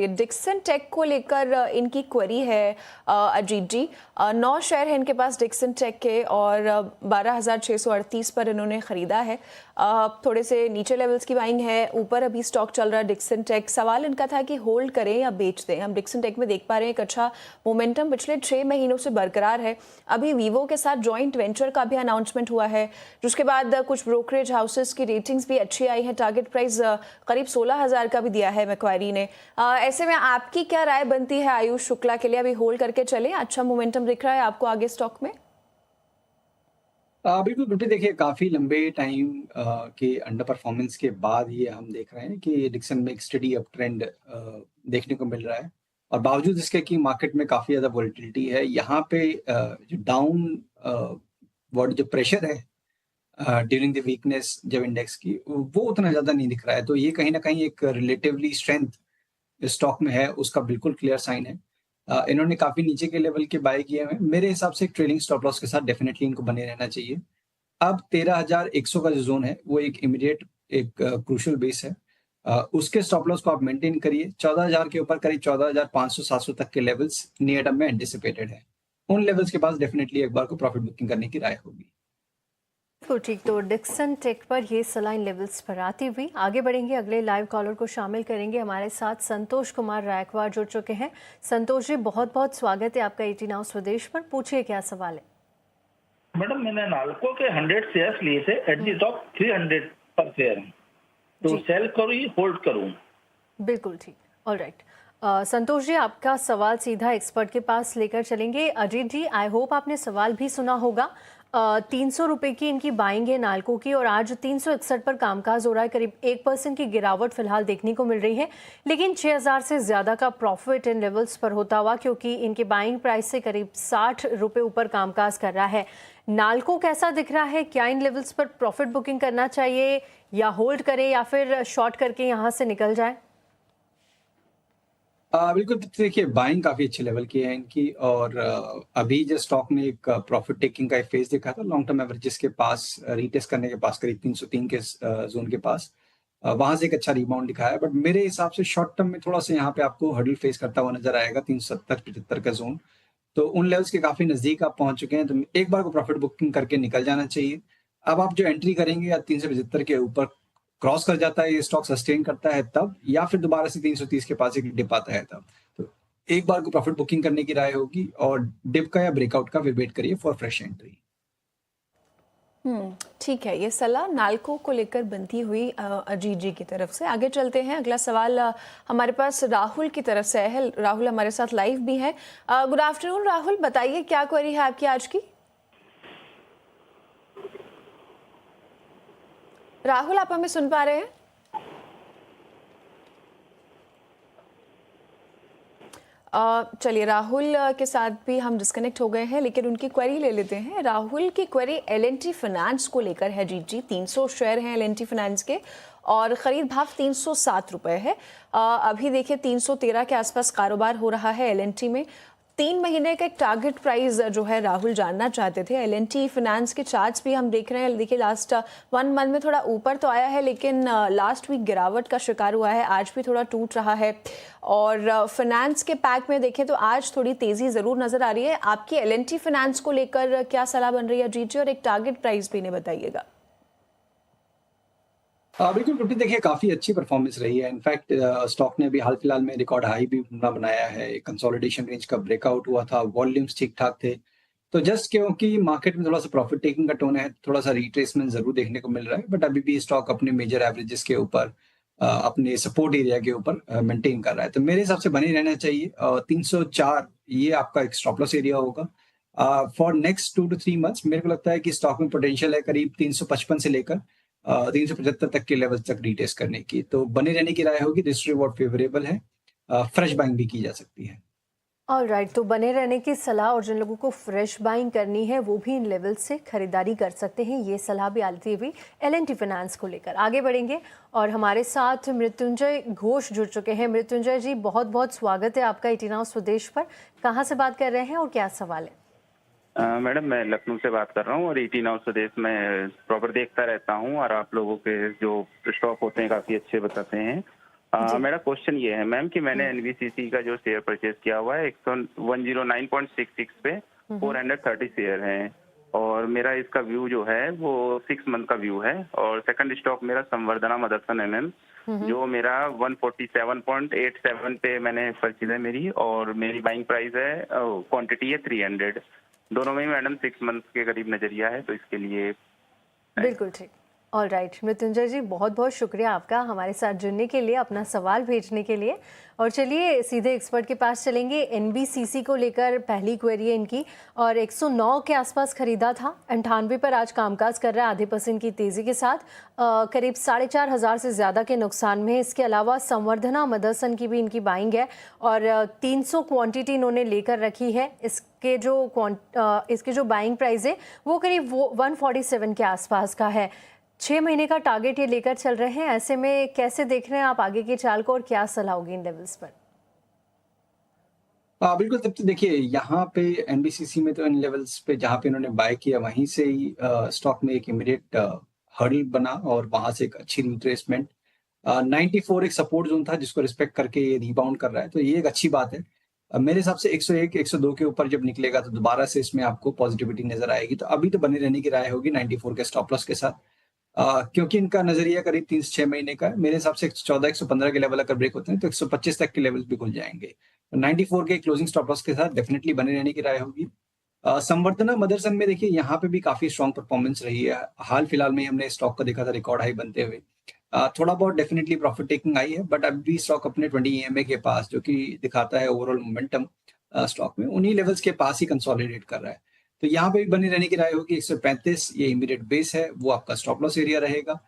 ये Dixon take को लेकर इनकी क्वेरी है अजीत जी। 9 शेयर हैं इनके पास डिक्सन टेक के और 12,638 पर इन्होंने ख़रीदा है। थोड़े से नीचे लेवल्स की बाइंग है, ऊपर अभी स्टॉक चल रहा है डिक्सन टेक। सवाल इनका था कि होल्ड करें या बेच दें। हम डिक्सन टेक में देख पा रहे हैं एक अच्छा मोमेंटम पिछले 6 महीनों से बरकरार है। अभी वीवो के साथ जॉइंट वेंचर का भी अनाउंसमेंट हुआ है, जिसके बाद कुछ ब्रोकरेज हाउसेस की रेटिंग्स भी अच्छी आई है। टारगेट प्राइस करीब 16,000 का भी दिया है मैक्वारी ने। ऐसे में आपकी क्या राय बनती है आयुष शुक्ला के लिए? अभी होल्ड करके चलें, अच्छा मोमेंटम दिख रहा है आपको आगे स्टॉक में? बिल्कुल गुड्डी, देखिए काफ़ी लंबे टाइम के अंडर परफॉर्मेंस के बाद ये हम देख रहे हैं कि डिक्सन में एक स्टडी अप ट्रेंड देखने को मिल रहा है। और बावजूद इसके कि मार्केट में काफ़ी ज़्यादा वोलेटिलिटी है, यहाँ पे जो डाउनवर्ड जो प्रेशर है ड्यूरिंग द वीकनेस जब इंडेक्स की, वो उतना ज़्यादा नहीं दिख रहा है। तो ये कहीं न कहीं एक रिलेटिवली स्ट्रेंथ स्टॉक में है, उसका बिल्कुल क्लियर साइन है। इन्होंने काफ़ी नीचे के लेवल के बाय किए हुए हैं। मेरे हिसाब से एक ट्रेलिंग स्टॉप लॉस के साथ डेफिनिटली इनको बने रहना चाहिए। अब 13,100 का जो ज़ोन है, वो एक इमीडिएट एक क्रूशियल बेस है। उसके स्टॉप लॉस को आप मेंटेन करिए। 14,000 के ऊपर करीब 14,500-700 तक के लेवल्स नियर टर्म में एंटिसिपेटेड है। उन लेवल्स के पास डेफिनिटली एक बार को प्रॉफिट बुकिंग करने की राय होगी। तो ठीक, तो डिक्सन टेक पर ये सलाइन लेवल्स पर आती हुई आगे बढ़ेंगे। अगले लाइव कॉलर को शामिल करेंगे। हमारे साथ संतोष कुमार रायकवाड़ जुड़ चुके हैं। संतोष जी, बहुत बहुत स्वागत है आपका 18 नाउ स्वदेश पर। पूछिए क्या सवाल है। मैडम, मैंने नाल्को के 100 शेयर्स लिए थे एट दी टॉप 300 पर शेयर हैं, तो सेल करूँ या होल्ड करूँ? बिल्कुल ठीक, ऑलराइट। संतोष जी, आपका सवाल सीधा एक्सपर्ट के पास लेकर चलेंगे। अजीत जी, आई होप आपने सवाल भी सुना होगा। 300 रुपए की इनकी बाइंग है नाल्को की और आज 361 पर कामकाज हो रहा है। करीब 1% की गिरावट फिलहाल देखने को मिल रही है, लेकिन 6,000 से ज्यादा का प्रॉफिट इन लेवल्स पर होता हुआ, क्योंकि इनके बाइंग प्राइस से करीब 60 रुपए ऊपर कामकाज कर रहा है। नाल्को कैसा दिख रहा है? क्या इन लेवल्स पर प्रॉफिट बुकिंग करना चाहिए या होल्ड करें या फिर शॉर्ट करके यहाँ से निकल जाए? बिल्कुल, देखिए बाइंग काफ़ी अच्छे लेवल की है इनकी। और अभी जो स्टॉक ने एक प्रॉफिट टेकिंग का एक फेज देखा था लॉन्ग टर्म एवरेजेस के पास, रीटेस्ट करने के पास करीब 303 के जोन के पास, वहां से एक अच्छा रिबाउंड दिखाया। बट मेरे हिसाब से शॉर्ट टर्म में थोड़ा सा यहाँ पे आपको हर्डल फेस करता हुआ नजर आएगा, 370-75 का जोन। तो उन लेवल्स के काफी नजदीक आप पहुंच चुके हैं, तो एक बार को प्रॉफिट बुकिंग करके निकल जाना चाहिए। अब आप जो एंट्री करेंगे या 375 के ऊपर क्रॉस कर जाता है, ये स्टॉक सस्टेन करता है तब, या फिर दोबारा से 330 के पास एक डिप आता है तब, तो एक बार को प्रॉफिट बुकिंग करने की राय होगी। और डिप का या ब्रेकआउट का फिर वेट करिए फॉर फ्रेश एंट्री। ठीक है, ये सलाह नाल्को को लेकर बनती हुई अजीत जी की तरफ से। आगे चलते हैं। अगला सवाल हमारे पास राहुल की तरफ से है। राहुल हमारे साथ लाइव भी है। गुड आफ्टरनून राहुल, बताइए क्या क्वेरी है आपकी आज की? राहुल, आप हमें सुन पा रहे हैं? चलिए, राहुल के साथ भी हम डिस्कनेक्ट हो गए हैं, लेकिन उनकी क्वेरी ले लेते हैं। राहुल की क्वेरी एल&टी फाइनेंस को लेकर है। जी 300 शेयर हैं एल&टी फाइनेंस के और खरीद भाव 307 रुपए है। अभी देखिए 313 के आसपास कारोबार हो रहा है एल&टी में। 3 महीने का एक टारगेट प्राइस जो है राहुल जानना चाहते थे। एल&टी फाइनेंस के चार्ट्स भी हम देख रहे हैं। देखिए लास्ट 1 मंथ में थोड़ा ऊपर तो आया है, लेकिन लास्ट वीक गिरावट का शिकार हुआ है। आज भी थोड़ा टूट रहा है। और फाइनेंस के पैक में देखें तो आज थोड़ी तेजी जरूर नजर आ रही है। आपकी एल&टी फाइनेंस को लेकर क्या सलाह बन रही है अजीत जी, और एक टारगेट प्राइस भी इन्हें बताइएगा। बिल्कुल गुड्डी, देखिए काफ़ी अच्छी परफॉर्मेंस रही है। इनफैक्ट स्टॉक ने अभी हाल फिलहाल में रिकॉर्ड हाई भी अपना बनाया है। कंसोलिडेशन रेंज का ब्रेकआउट हुआ था, वॉल्यूम्स ठीक-ठाक थे। तो जस्ट क्योंकि मार्केट में थोड़ा-सा प्रॉफिट टेकिंग का टोन है, थोड़ा-सा रिट्रेसमेंट ज़रूर देखने को मिल रहा है। बट अभी भी स्टॉक अपने मेजर एवरेजेस के ऊपर, अपने सपोर्ट एरिया के ऊपर मेंटेन कर रहा है। तो मेरे हिसाब से बने रहना चाहिए। 304 ये आपका एक स्टॉप लॉस एरिया होगा। फॉर नेक्स्ट 2 टू 3 मंथ्स मेरे को लगता है कि स्टॉक में पोटेंशियल है करीब 355 से लेकर 375 तक के लेवल तक रीटेस्ट करने की। तो बने रहने की राय होगी। रिस्क रिवॉर्ड फेवरेबल है। फ्रेश बाइंग भी की जा सकती है। ऑलराइट, तो बने रहने की सलाह, और जिन लोगों को फ्रेश बाइंग करनी है वो भी इन लेवल से खरीदारी कर सकते हैं। ये सलाह भी आती हुई एल&टी फाइनेंस को लेकर आगे बढ़ेंगे। और हमारे साथ मृत्युंजय घोष जुड़ चुके हैं। मृत्युंजय जी, बहुत बहुत स्वागत है आपका 18 नाउ स्वदेश पर। कहाँ से बात कर रहे हैं और क्या सवाल है? मैडम, मैं लखनऊ से बात कर रहा हूँ और 18 नाउ स्वदेश में प्रॉपर देखता रहता हूँ और आप लोगों के जो स्टॉक होते हैं काफ़ी अच्छे बताते हैं। मेरा क्वेश्चन ये है मैम कि मैंने एनबीसीसी का जो शेयर परचेज किया हुआ है 109.66 पे 430 शेयर हैं और मेरा इसका व्यू जो है वो 6 मंथ का व्यू है और सेकंड स्टॉक मेरा संवर्धना मदरसन एमएम जो मेरा 147.87 पे मैंने परचेज है मेरी और मेरी बाइंग प्राइस है क्वांटिटी है 300 दोनों में मैडम 6 मंथ के करीब नजरिया है तो इसके लिए बिल्कुल ठीक। ऑल राइट मृत्युंजय जी, बहुत बहुत शुक्रिया आपका हमारे साथ जुड़ने के लिए, अपना सवाल भेजने के लिए। और चलिए सीधे एक्सपर्ट के पास चलेंगे। एनबीसीसी को लेकर पहली क्वेरी है इनकी और 109 के आसपास खरीदा था, 98 पर आज कामकाज कर रहा है, आधे % की तेज़ी के साथ, करीब 4,500 से ज़्यादा के नुकसान में। इसके अलावा संवर्धना मदरसन की भी इनकी बाइंग है और 300 क्वांटिटी इन्होंने लेकर रखी है। इसके जो बाइंग प्राइस है वो करीब 147 के आसपास का है। 6 महीने का टारगेट ये लेकर चल रहे हैं। ऐसे में कैसे देख रहे हैं आप आगे की चाल को और क्या सलाह होगी इन लेवल्स पर? बिल्कुल, तब तो देखिए यहाँ पे एनबीसीसी में तो इन लेवल्स पे जहाँ पे इन्होंने बाय किया वहीं से ही स्टॉक में एक इमीडिएट हर्डल बना और वहां से एक अच्छी रिट्रेसमेंट 94 एक सपोर्ट जोन था जिसको रिस्पेक्ट करके ये रिबाउंड कर रहा है, तो ये एक अच्छी बात है। मेरे हिसाब से 101 102 के ऊपर जब निकलेगा तो दोबारा से इसमें आपको पॉजिटिविटी नजर आएगी, तो अभी तो बने रहने की राय होगी 94 के स्टॉप लॉस के साथ। क्योंकि इनका नजरिया करीब 3 से 6 महीने का है, मेरे हिसाब से 114 115 के लेवल अगर ब्रेक होते हैं तो 125 तक के लेवल भी खुल जाएंगे। 94 के क्लोजिंग स्टॉप लॉस के साथ डेफिनेटली बने रहने की राय होगी। संवर्धना मदरसन में देखिए यहाँ पे भी काफी स्ट्रॉन्ग परफॉर्मेंस रही है। हाल फिलहाल में हमने स्टॉक को देखा था रिकॉर्ड हाई बनते हुए। थोड़ा बहुत डेफिनेटली प्रॉफिट टेकिंग आई है, बट अभी भी स्टॉक अपने 20 EMA के पास, जो कि दिखाता है ओवरऑल मोमेंटम स्टॉक में, उन्हीं लेवल्स के पास ही कंसोलिडेट कर रहा है। तो यहाँ पे भी बनी रहने की राय होगी। 135 ये इमीडिएट बेस है, वो आपका स्टॉप लॉस एरिया रहेगा।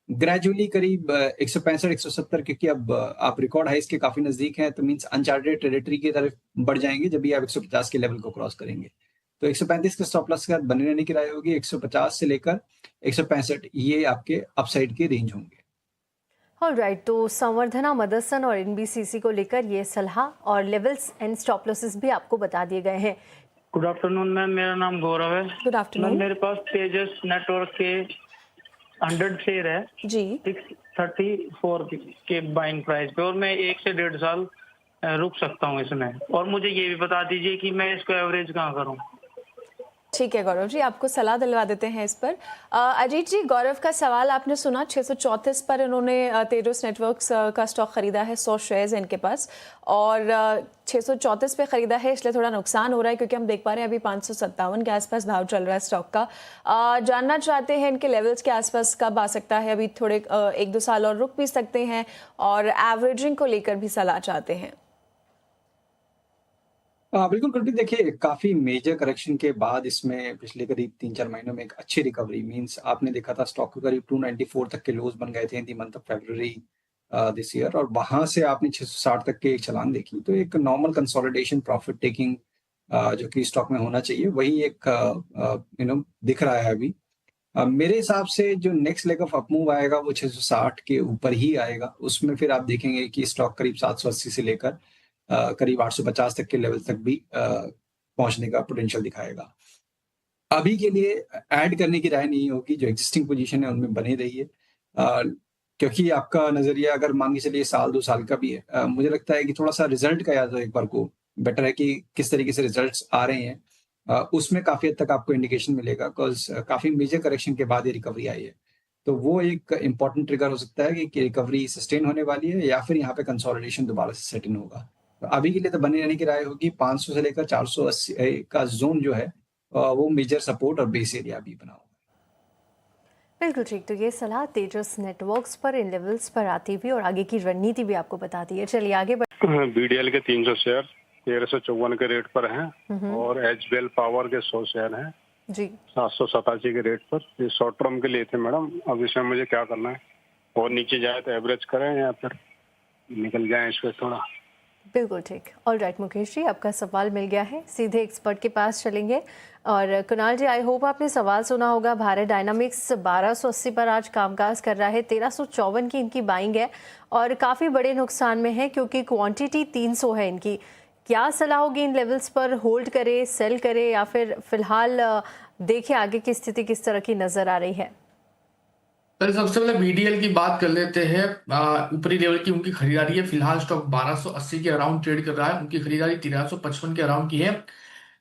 ग्रेजुअली करीब 165 170, क्योंकि अब आप रिकॉर्ड हाइस के काफी नजदीक हैं, तो मींस अनचार्टेड टेरिटरी की तरफ बढ़ जाएंगे जब भी आप 150 के लेवल को क्रॉस करेंगे। तो 135 के स्टॉप लॉस के साथ बने रहने की राय होगी। 150 से लेकर 165 ये आपके अपसाइड के रेंज होंगे। ऑल राइट, तो संवर्धना मदरसन और एनबीसीसी को लेकर ये सलाह और लेवल्स एंड स्टॉप लॉसेस भी आपको बता दिए गए हैं। गुड आफ्टरनून मैम, मेरा नाम गौरव है। Good afternoon. मेरे पास तेजस नेटवर्क के 100 शेयर है जी। 634 के बाइंग प्राइस पे और मैं 1 से 1.5 साल रुक सकता हूँ इसमें। और मुझे ये भी बता दीजिए कि मैं इसको एवरेज कहाँ करूँ? ठीक है गौरव जी, आपको सलाह दिलवा देते हैं इस पर। अजीत जी, गौरव का सवाल आपने सुना। 634 पर इन्होंने तेजस नेटवर्क्स का स्टॉक खरीदा है, 100 शेयर्स इनके पास, और 634 पे खरीदा है, इसलिए थोड़ा नुकसान हो रहा है क्योंकि हम देख पा रहे हैं अभी 557 के आसपास भाव चल रहा है स्टॉक का। जानना चाहते हैं इनके लेवल्स के आसपास कब आ सकता है? अभी थोड़े 1-2 साल और रुक भी सकते हैं, और एवरेजिंग को लेकर भी सलाह चाहते हैं। बिल्कुल गुरप्रीत, देखिए काफी मेजर करेक्शन के बाद इसमें पिछले करीब 3-4 महीनों में एक अच्छी रिकवरी, मींस आपने देखा था स्टॉक को करीब 294 तक के लोज बन गए थे in the month of February this year, और वहां से आपने 660 तक के एक छलांग देखी। तो एक नॉर्मल कंसोलिडेशन प्रॉफिट टेकिंग जो कि स्टॉक में होना चाहिए, वही एक दिख रहा है अभी। मेरे हिसाब से जो नेक्स्ट लेग ऑफ अपमूव आएगा वो 660 के ऊपर ही आएगा। उसमें फिर आप देखेंगे कि स्टॉक करीब 780 से लेकर करीब 850 तक के लेवल तक भी पहुंचने का पोटेंशियल दिखाएगा। अभी के लिए ऐड करने की राय नहीं होगी, जो एग्जिस्टिंग पोजीशन है उनमें बने रहिए, क्योंकि आपका नजरिया अगर मान के चलिए 1-2 साल का भी है, मुझे लगता है कि थोड़ा सा रिजल्ट का याद हो एक बार को, बेटर है कि किस तरीके से रिजल्ट्स आ रहे हैं, उसमें काफी हद तक आपको इंडिकेशन मिलेगा, बिकॉज काफी मेजर करेक्शन के बाद ये रिकवरी आई है। तो वो एक इंपॉर्टेंट ट्रिगर हो सकता है कि रिकवरी सस्टेन होने वाली है या फिर यहाँ पे कंसोलिडेशन दोबारा से सेट इन होगा। तो अभी के लिए तो बने रहने की राय होगी। 500 से लेकर 480 का जोन जो है वो मेजर सपोर्ट और बेस एरिया भी बना हुआ है। बिल्कुल ठीक, तो ये सलाह तेजस नेटवर्क्स पर इन लेवल्स पर आती हुई और आगे की रणनीति भी आपको बताती है। चलिए आगे बीडीएल के 300 शेयर 1354 के रेट पर हैं और एचबीएल पावर के 100 शेयर हैं जी 787 के रेट पर। ये शॉर्ट टर्म के लिए थे मैडम। अब इसमें मुझे क्या करना है? और नीचे जाए तो एवरेज करें या फिर निकल जाए इस पर थोड़ा? बिल्कुल ठीक। ऑल राइट मुकेश जी, आपका सवाल मिल गया है, सीधे एक्सपर्ट के पास चलेंगे। और कुणाल जी, आई होप आपने सवाल सुना होगा। भारत डायनामिक्स 1280 पर आज कामकाज कर रहा है, 1354 की इनकी बाइंग है और काफ़ी बड़े नुकसान में है क्योंकि क्वांटिटी 300 है इनकी। क्या सलाह होगी इन लेवल्स पर? होल्ड करे, सेल करे, या फिर फिलहाल देखें आगे की स्थिति किस तरह की नज़र आ रही है? पहले सबसे पहले बीडीएल की बात कर लेते हैं। ऊपरी लेवल की उनकी खरीदारी है, फिलहाल स्टॉक 1280 के अराउंड ट्रेड कर रहा है। उनकी खरीदारी 1355 के अराउंड की है।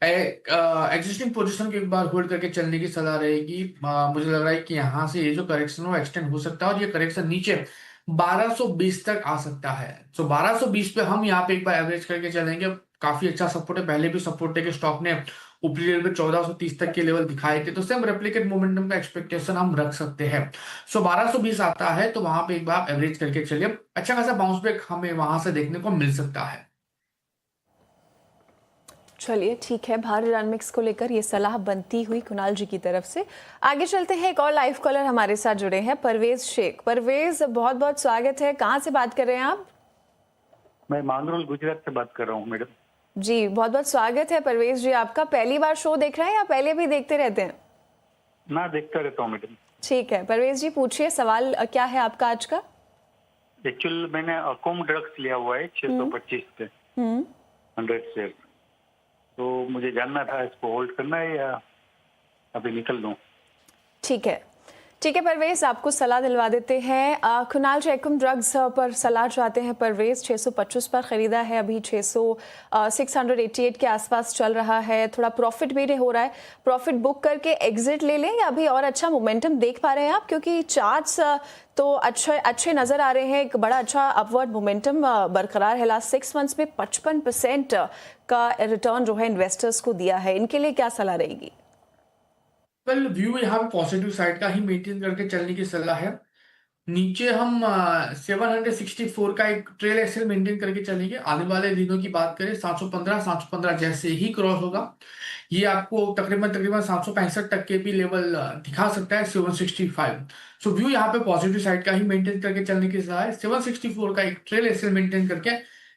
एग्जिस्टिंग पोजीशन को एक बार होल्ड करके चलने की सलाह रहेगी। मुझे लग रहा है कि यहाँ से ये जो करेक्शन है वो एक्सटेंड हो सकता है और ये करेक्शन नीचे 1220 तक आ सकता है। तो 1220 पे हम यहाँ पे एक बार एवरेज करके चलेंगे। काफी अच्छा सपोर्ट है, पहले भी सपोर्ट है कि स्टॉक ने ऊपरी लेवल पे 1430 तक के लेवल दिखाए थे, तो सेम रेप्लिकेट मोमेंटम का एक्सपेक्टेशन हम रख सकते हैं। सो 1220 आता है तो वहां पे एक बार एवरेज करके चलिए, अच्छा खासा बाउंस बैक हमें वहां से देखने को मिल सकता है। चलिए ठीक है, भारत डायनामिक्स को लेकर ये सलाह बनती हुई कुणाल जी की तरफ से। आगे चलते हैं, एक और लाइव कॉलर हमारे साथ जुड़े हैं, परवेज शेख। परवेज, बहुत बहुत स्वागत है। कहाँ से बात कर रहे हैं आप? मैं मांगरोल गुजरात से बात कर रहा हूँ मैडम। जी, बहुत बहुत स्वागत है परवेज जी आपका। पहली बार शो देख रहे हैं या पहले भी देखते रहते हैं? ना, देखता रहता हूँ मैडम। ठीक है परवेज जी, पूछिए, सवाल क्या है आपका आज का? एक्चुअल मैंने अकोम ड्रग्स लिया हुआ है 625 पे 100 शेयर, तो मुझे जानना था इसको होल्ड करना है या अभी निकल दूं? ठीक है परवेज, आपको सलाह दिलवा देते हैं। कुणाल जी अकोम ड्रग्स पर सलाह चाहते हैं परवेज। 625 पर ख़रीदा है, अभी 688 के आसपास चल रहा है। थोड़ा प्रॉफिट भी हो रहा है, प्रॉफिट बुक करके एग्जिट ले लें या अभी और अच्छा मोमेंटम देख पा रहे हैं आप? क्योंकि चार्ट्स तो अच्छे नज़र आ रहे हैं, एक बड़ा अच्छा अपवर्ड मोमेंटम बरकरार है। लास्ट 6 मंथ्स में 55% का रिटर्न जो है इन्वेस्टर्स को दिया है। इनके लिए क्या सलाह रहेगी? वेल, व्यू यहाँ पे पॉजिटिव साइड का ही मेंटेन करके चलने की सलाह है। नीचे हम 764 का एक ट्रेल एक्सेल मेंटेन करके चलेंगे। आने वाले दिनों की बात करें 715 जैसे ही क्रॉस होगा, ये आपको तकरीबन 765 तक के भी लेवल दिखा सकता है 765। सो व्यू यहाँ पे पॉजिटिव साइड का ही मेंटेन करके चलने की सलाह है। 764 का एक ट्रेल एक्सेल मेंटेन करके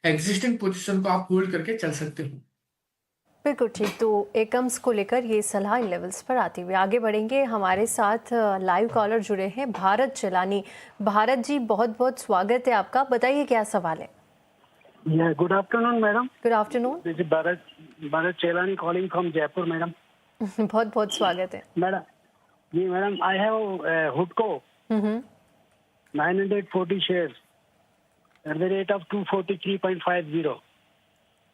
एग्जिस्टिंग पोजीशन को आप होल्ड करके चल सकते हो। बिल्कुल ठीक। तो एकम्स को लेकर ये सलाह इन लेवल्स पर आती हुई आगे बढ़ेंगे। हमारे साथ लाइव कॉलर जुड़े हैं भारत चेलानी। भारत जी, बहुत बहुत स्वागत है आपका। बताइए क्या सवाल है? Good afternoon madam. Good afternoon. This is Bharat Chelani calling from Jaipur madam. बहुत बहुत स्वागत है मैडम। जी मैडम, आई हैव हुडको 940 shares at the rate of 243.50.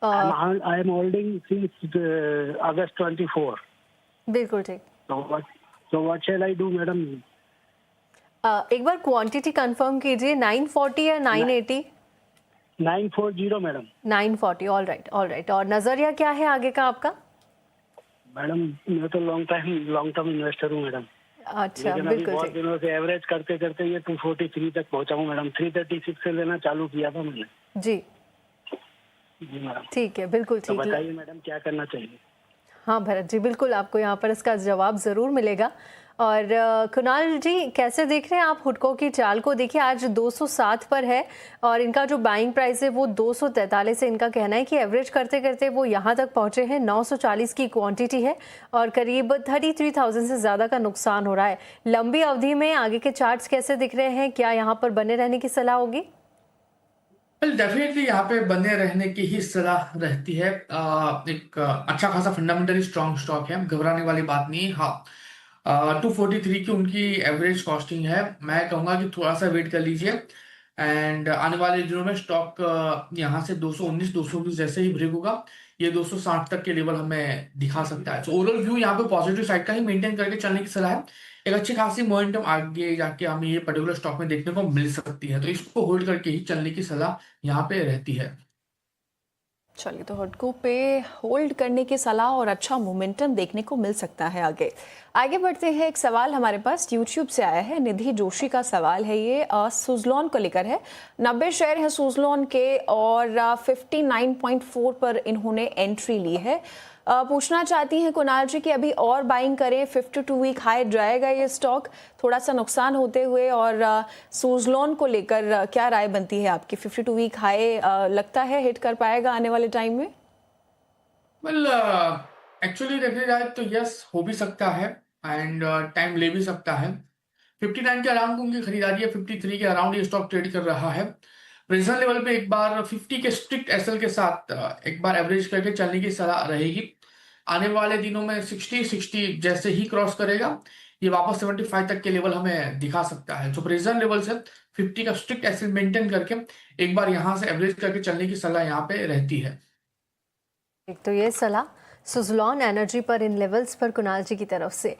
I am holding since August 24. बिल्कुल ठीक। So what shall I do, madam? एक बार क्वांटिटी कंफर्म कीजिए, 940 या 980? 940 मैडम। 940, all right. और नजरिया क्या है आगे का आपका? मैडम, मैं तो लॉन्ग टर्म इन्वेस्टर हूँ मैडम। अच्छा, लेकिन अभी बिल्कुल बहुत ठीक। दिनों से एवरेज करते करते ये 243 तक पहुंचा हूँ मैडम। 336 से लेना चालू किया था मैंने। जी मैडम ठीक है, बिल्कुल तो ठीक। बताइए मैडम क्या करना चाहिए? हाँ भरत जी, बिल्कुल आपको यहाँ पर इसका जवाब ज़रूर मिलेगा। और कुणाल जी, कैसे देख रहे हैं आप हुडको की चाल को? देखिए आज 207 पर है और इनका जो बाइंग प्राइस है वो 243 है। इनका कहना है कि एवरेज करते करते वो यहाँ तक पहुँचे हैं। 940 की क्वांटिटी है और करीब 33,000 से ज़्यादा का नुकसान हो रहा है। लंबी अवधि में आगे के चार्ट्स कैसे दिख रहे हैं? क्या यहाँ पर बने रहने की सलाह होगी? डेफिनेटली यहाँ पे बने रहने की ही सलाह रहती है। एक अच्छा खासा फंडामेंटली स्ट्रॉन्ग स्टॉक है, घबराने वाली बात नहीं है। हाँ, 243 की उनकी एवरेज कॉस्टिंग है। मैं कहूँगा कि थोड़ा सा वेट कर लीजिए एंड आने वाले दिनों में स्टॉक यहाँ से 219 जैसे ही ब्रेक होगा, ये 260 तक के लेवल हमें दिखा सकता है। तो ओवरऑल व्यू यहाँ पे पॉजिटिव साइड का ही मेंटेन करके चलने की सलाह है। एक अच्छी खासी मोमेंटम आगे जाके हमें ये पर्टिकुलर स्टॉक में देखने को मिल सकती है, तो इसको होल्ड करके ही चलने की सलाह यहाँ पे रहती है। चलिए, तो हुडको पे होल्ड करने की सलाह और अच्छा मोमेंटम देखने को मिल सकता है। आगे बढ़ते हैं। एक सवाल हमारे पास यूट्यूब से आया है, निधि जोशी का सवाल है ये, सुज़लॉन को लेकर है। 90 शेयर हैं सुज़लॉन के और 59.4 पर इन्होंने एंट्री ली है। पूछना चाहती हैं कुणाल जी कि अभी और बाइंग करें? 52 वीक हाई जाएगा ये स्टॉक थोड़ा सा नुकसान होते हुए, और सुज़लॉन को लेकर क्या राय बनती है आपकी? 52 वीक हाई लगता है हिट कर पाएगा आने वाले टाइम में? वेल, एक्चुअली देखने जाए तो यस, हो भी सकता है एंड टाइम ले भी सकता है। 59 के अराउंड उनकी खरीदारी है, 53 के अराउंड ये स्टॉक ट्रेड कर रहा है। प्रेजेंट लेवल पे एक बार 50 के स्ट्रिक्ट एसएल के साथ एक बार एवरेज करके चलने की सलाह रहेगी। आने वाले दिनों में 60 जैसे ही क्रॉस करेगा, ये वापस 75 तक के लेवल हमें दिखा सकता है। जो प्रेजेंट लेवल है 50 का स्ट्रिक्ट एक्सेल मेंटेन करके एक बार यहाँ से एवरेज करके चलने की सलाह यहाँ पे रहती है। एक तो ये सलाह सुज़लॉन एनर्जी पर इन लेवल्स पर कुणाल जी की तरफ से।